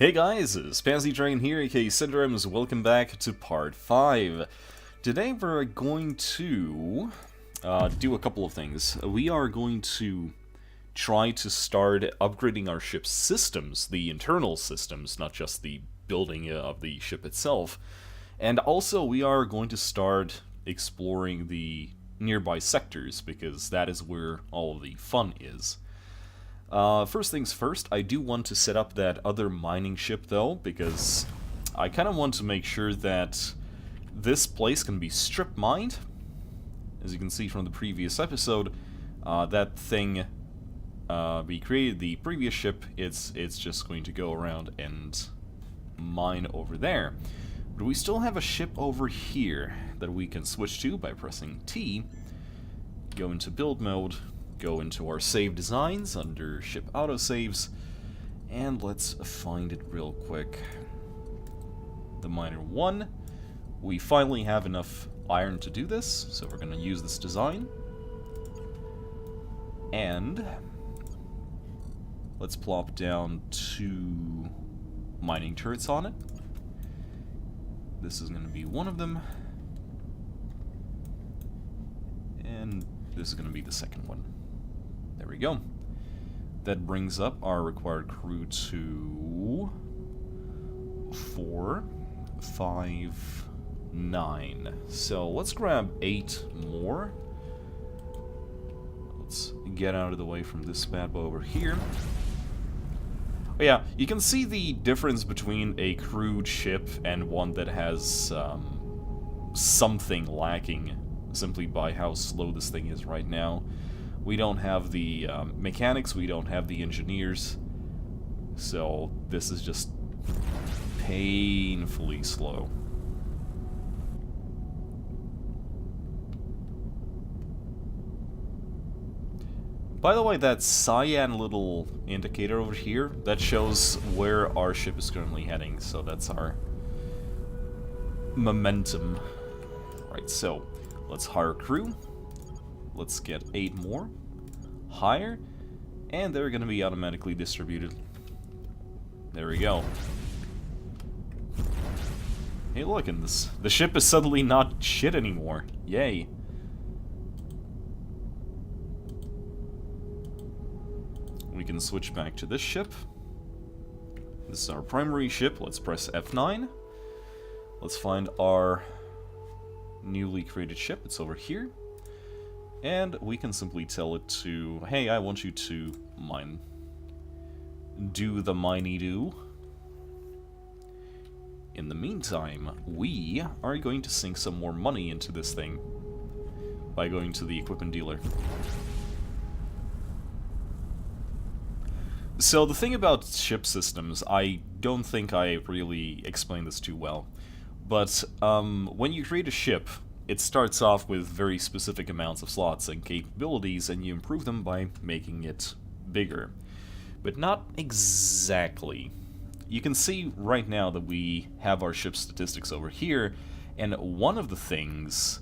Hey guys, Spazzy Dragon here, aka Syndromes. Welcome back to part 5. Today we're going to do a couple of things. We are going to try to start upgrading our ship's systems, the internal systems, not just the building of the ship itself. And also we are going to start exploring the nearby sectors, because that is where all of the fun is. First things first, I do want to set up that other mining ship though, because I kind of want to make sure that this place can be strip mined. As you can see from the previous episode, that thing we created the previous ship, it's just going to go around and mine over there. But we still have a ship over here that we can switch to by pressing T, go into build mode, go into our save designs under ship autosaves, and let's find it real quick. The miner 1. We finally have enough iron to do this, so we're going to use this design. And let's plop down 2 mining turrets on it. This is going to be one of them, and this is going to be the second one. There we go. That brings up our required crew to 4, 5, 9. So let's grab 8 more. Let's get out of the way from this bad boy over here. Oh yeah, you can see the difference between a crewed ship and one that has something lacking simply by how slow this thing is right now. We don't have the mechanics, we don't have the engineers, so this is just painfully slow. By the way, that cyan little indicator over here, that shows where our ship is currently heading, so that's our momentum. Right, so let's hire crew. Let's get 8 more. Hire. And they're going to be automatically distributed. There we go. Hey, look, and the ship is suddenly not shit anymore. Yay. We can switch back to this ship. This is our primary ship. Let's press F9. Let's find our newly created ship. It's over here. And we can simply tell it to, hey, I want you to mine. Do the miney-do. In the meantime, we are going to sink some more money into this thing by going to the equipment dealer. So the thing about ship systems, I don't think I really explained this too well, but when you create a ship, it starts off with very specific amounts of slots and capabilities, and you improve them by making it bigger. But not exactly. You can see right now that we have our ship statistics over here, and one of the things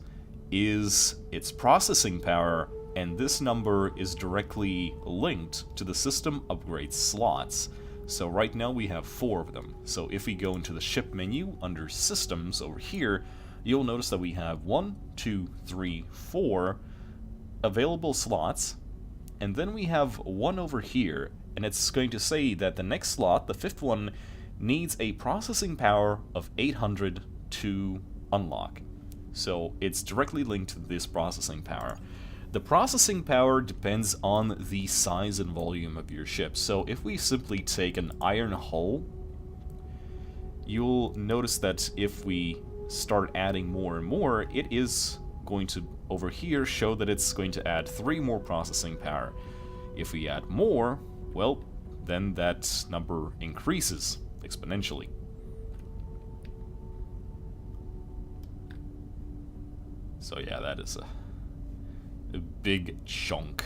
is its processing power, and this number is directly linked to the system upgrade slots. So right now we have 4 of them. So if we go into the ship menu under systems over here, you'll notice that we have 1, 2, 3, 4 available slots, and then we have 1 over here, and it's going to say that the next slot, the 5th one, needs a processing power of 800 to unlock. So it's directly linked to this processing power. The processing power depends on the size and volume of your ship. So if we simply take an iron hull, you'll notice that if we start adding more and more, it is going to, over here, show that it's going to add 3 more processing power. If we add more, well, then that number increases exponentially. So yeah, that is a big chunk.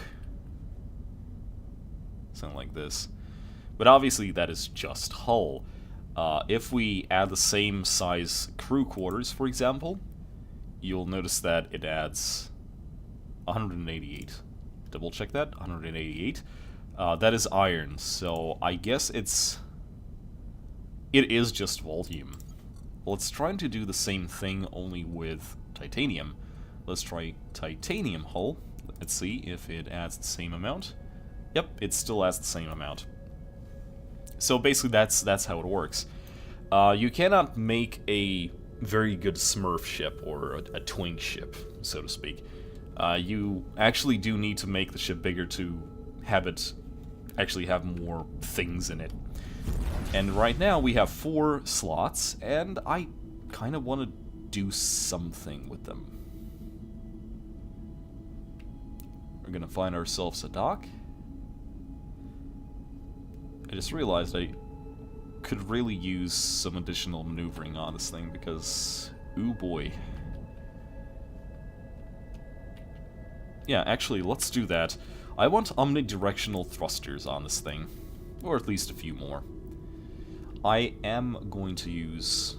Something like this. But obviously that is just hull. If we add the same size crew quarters, for example, you'll notice that it adds 188. Double check that, 188. That is iron, so I guess it's it is just volume. Well, it's trying to do the same thing, only with titanium. Let's try titanium hull. Let's see if it adds the same amount. Yep, it still adds the same amount. So basically that's how it works. You cannot make a very good Smurf ship, or a twink ship, so to speak. You actually do need to make the ship bigger to have it actually have more things in it. And right now we have 4 slots, and I kind of want to do something with them. We're gonna find ourselves a dock. I just realized I could really use some additional maneuvering on this thing, because, ooh boy. Yeah, actually, let's do that. I want omnidirectional thrusters on this thing, or at least a few more. I am going to use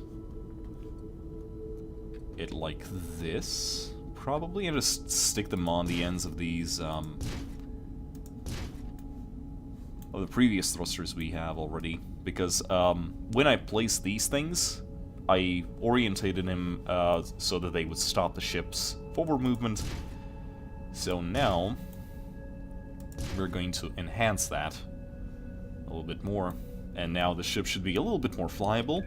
it like this, probably, and just stick them on the ends of these, of the previous thrusters we have already, because when I placed these things, I orientated them so that they would stop the ship's forward movement. So now we're going to enhance that a little bit more, and now the ship should be a little bit more flyable.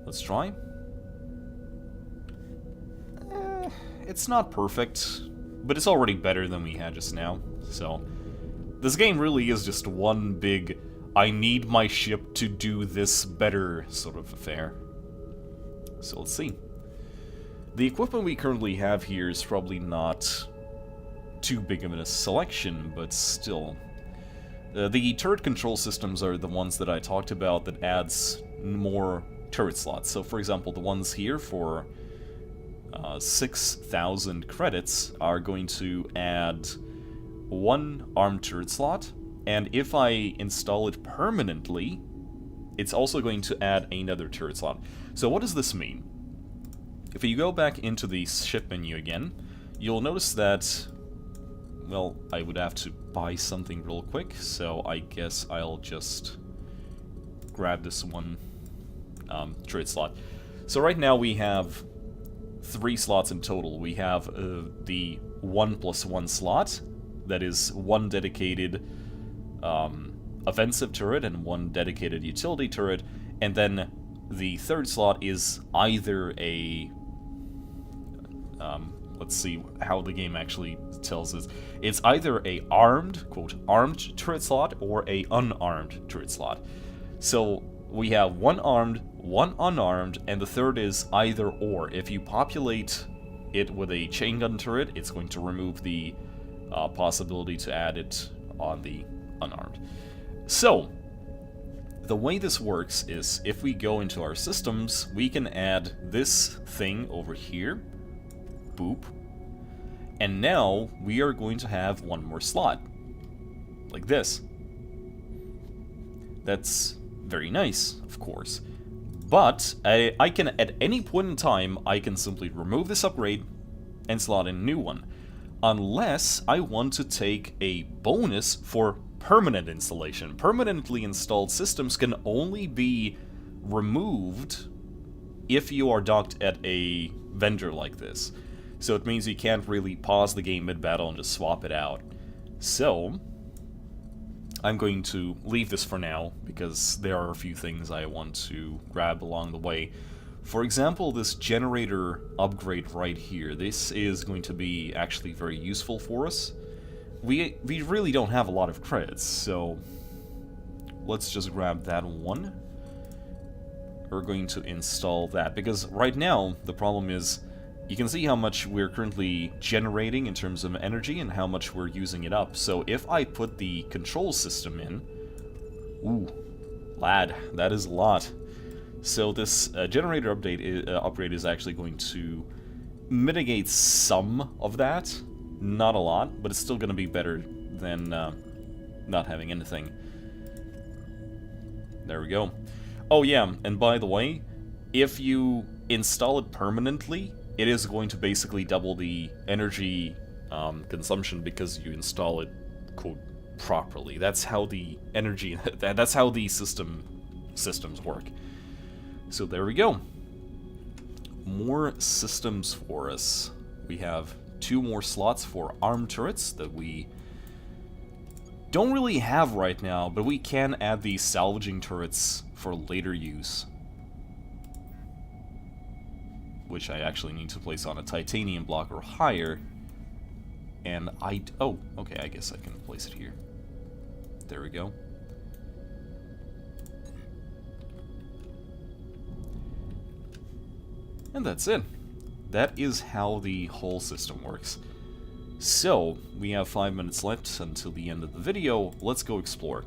Let's try. It's not perfect, but it's already better than we had just now, so this game really is just one big, I need my ship to do this better sort of affair. So let's see. The equipment we currently have here is probably not too big of a selection, but still. The turret control systems are the ones that I talked about that adds more turret slots. So for example, the ones here for 6,000 credits are going to add 1 armed turret slot, and if I install it permanently, it's also going to add another turret slot. So what does this mean? If you go back into the ship menu again, you'll notice that, well, I would have to buy something real quick, so I guess I'll just grab this one turret slot. So right now we have 3 slots in total. We have the 1+1 slot, that is 1 dedicated offensive turret and 1 dedicated utility turret, and then the 3rd slot is either a let's see how the game actually tells us. It's either a armed, quote, armed turret slot or a unarmed turret slot. So we have 1 armed, 1 unarmed, and the 3rd is either or. If you populate it with a chain gun turret, it's going to remove the possibility to add it on the unarmed. So the way this works is, if we go into our systems, we can add this thing over here. Boop. And now we are going to have 1 more slot. Like this. That's very nice, of course. But I can, at any point in time, I can simply remove this upgrade and slot in a new one. Unless I want to take a bonus for permanent installation. Permanently installed systems can only be removed if you are docked at a vendor like this. So it means you can't really pause the game mid-battle and just swap it out. So I'm going to leave this for now, because there are a few things I want to grab along the way. For example, this generator upgrade right here. This is going to be actually very useful for us. We really don't have a lot of credits, so let's just grab that one. We're going to install that, because right now the problem is, you can see how much we're currently generating in terms of energy and how much we're using it up. So if I put the control system in, ooh, lad, that is a lot. So this generator upgrade is actually going to mitigate some of that. Not a lot, but it's still going to be better than not having anything. There we go. Oh yeah, and by the way, if you install it permanently, it is going to basically double the energy consumption, because you install it, quote, properly. That's how the energy, that's how the system systems work. So there we go. More systems for us. We have 2 more slots for arm turrets that we don't really have right now, but we can add these salvaging turrets for later use. Which I actually need to place on a titanium block or higher. And oh, okay, I guess I can place it here. There we go. And that's it. That is how the whole system works. So, we have 5 minutes left until the end of the video. Let's go explore.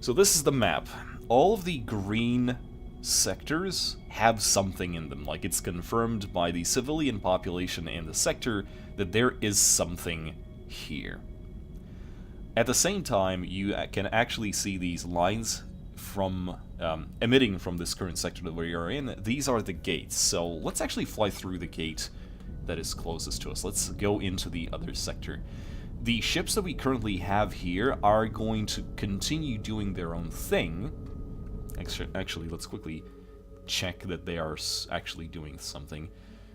So this is the map. All of the green sectors have something in them. Like, it's confirmed by the civilian population in the sector that there is something here. At the same time, you can actually see these lines from emitting from this current sector that we are in. These are the gates. So let's actually fly through the gate that is closest to us. Let's go into the other sector. The ships that we currently have here are going to continue doing their own thing. Actually, let's quickly check that they are actually doing something.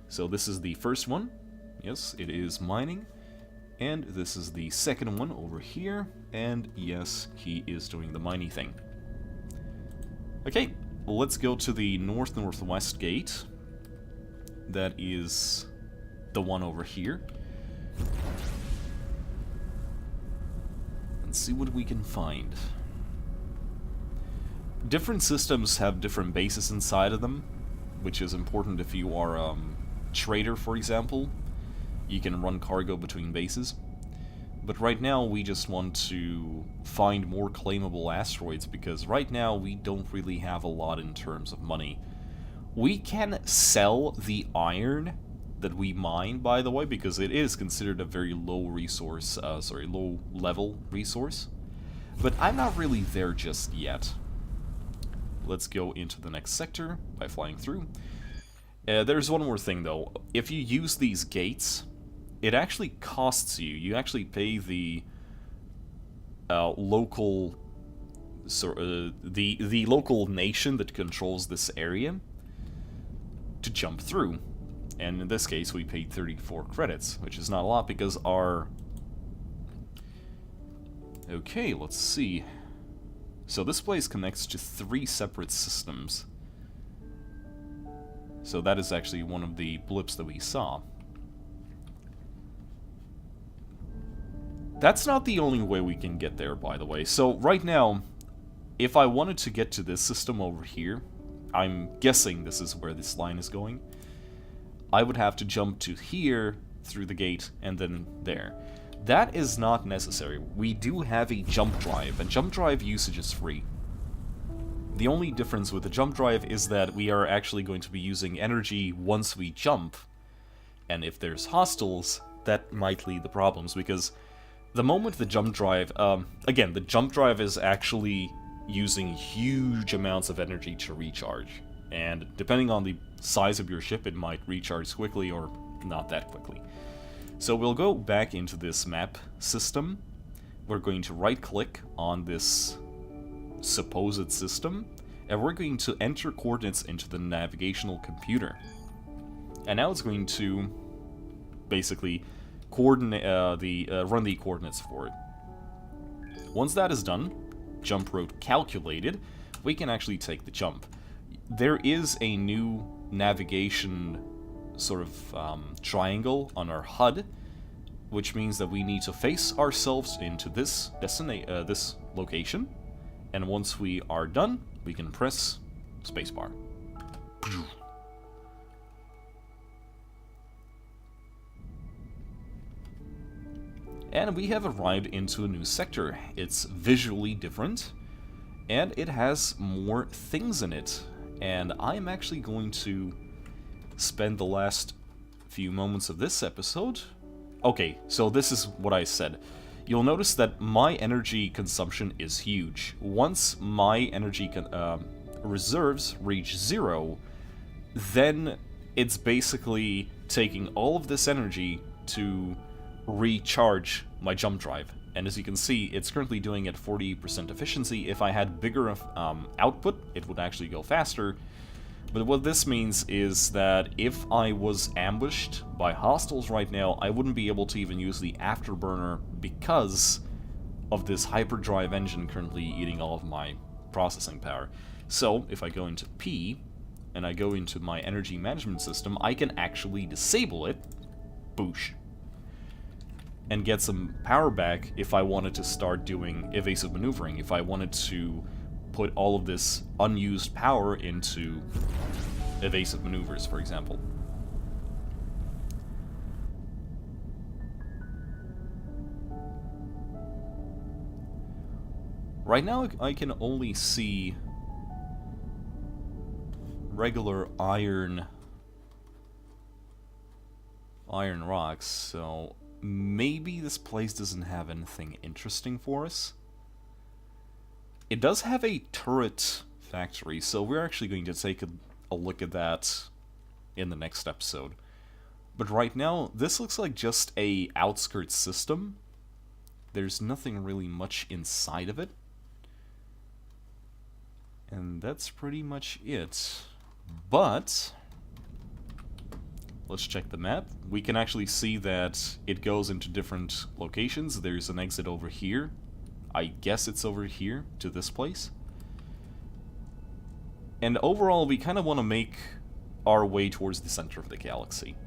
So this is the first one. Yes, it is mining. And this is the second one over here. And yes, he is doing the mining thing. Okay, well, let's go to the northwest gate. That is the one over here. And see what we can find. Different systems have different bases inside of them, which is important if you are a trader, for example. You can run cargo between bases. But right now we just want to find more claimable asteroids, because right now we don't really have a lot in terms of money. We can sell the iron that we mine, by the way, because it is considered a very low resource, low level resource. But I'm not really there just yet. Let's go into the next sector by flying through. There's one more thing though. If you use these gates, it actually costs you. You actually pay the local, the local nation that controls this area to jump through. And in this case, we paid 34 credits, which is not a lot because our... Okay, let's see. So this place connects to 3 separate systems. So that is actually one of the blips that we saw. That's not the only way we can get there, by the way. So right now, if I wanted to get to this system over here, I'm guessing this is where this line is going, I would have to jump to here through the gate and then there. That is not necessary. We do have a jump drive, and jump drive usage is free. The only difference with the jump drive is that we are actually going to be using energy once we jump, and if there's hostiles, that might lead to problems, because the moment the jump drive... again, the jump drive is actually using huge amounts of energy to recharge, and depending on the size of your ship, it might recharge quickly or not that quickly. So we'll go back into this map system. We're going to right-click on this supposed system, and we're going to enter coordinates into the navigational computer. And now it's going to basically coordinate run the coordinates for it. Once that is done, jump route calculated, we can actually take the jump. There is a new navigation sort of triangle on our HUD, which means that we need to face ourselves into this this location, and once we are done, we can press spacebar. And we have arrived into a new sector. It's visually different, and it has more things in it. And I'm actually going to spend the last few moments of this episode... Okay, so this is what I said. You'll notice that my energy consumption is huge. Once my energy reserves reach 0, then it's basically taking all of this energy to recharge my jump drive. And as you can see, it's currently doing at 40% efficiency. If I had bigger output, it would actually go faster. But what this means is that if I was ambushed by hostiles right now, I wouldn't be able to even use the afterburner because of this hyperdrive engine currently eating all of my processing power. So, if I go into P, and I go into my energy management system, I can actually disable it, boosh, and get some power back if I wanted to start doing evasive maneuvering, if I wanted to put all of this unused power into evasive maneuvers, for example. Right now I can only see regular iron rocks, so maybe this place doesn't have anything interesting for us. It does have a turret factory, so we're actually going to take a look at that in the next episode. But right now, this looks like just a outskirts system. There's nothing really much inside of it. And that's pretty much it. But let's check the map. We can actually see that it goes into different locations. There's an exit over here. I guess it's over here to this place. And overall, we kind of want to make our way towards the center of the galaxy.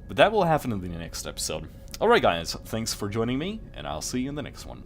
But that will happen in the next episode. Alright guys, thanks for joining me, and I'll see you in the next one.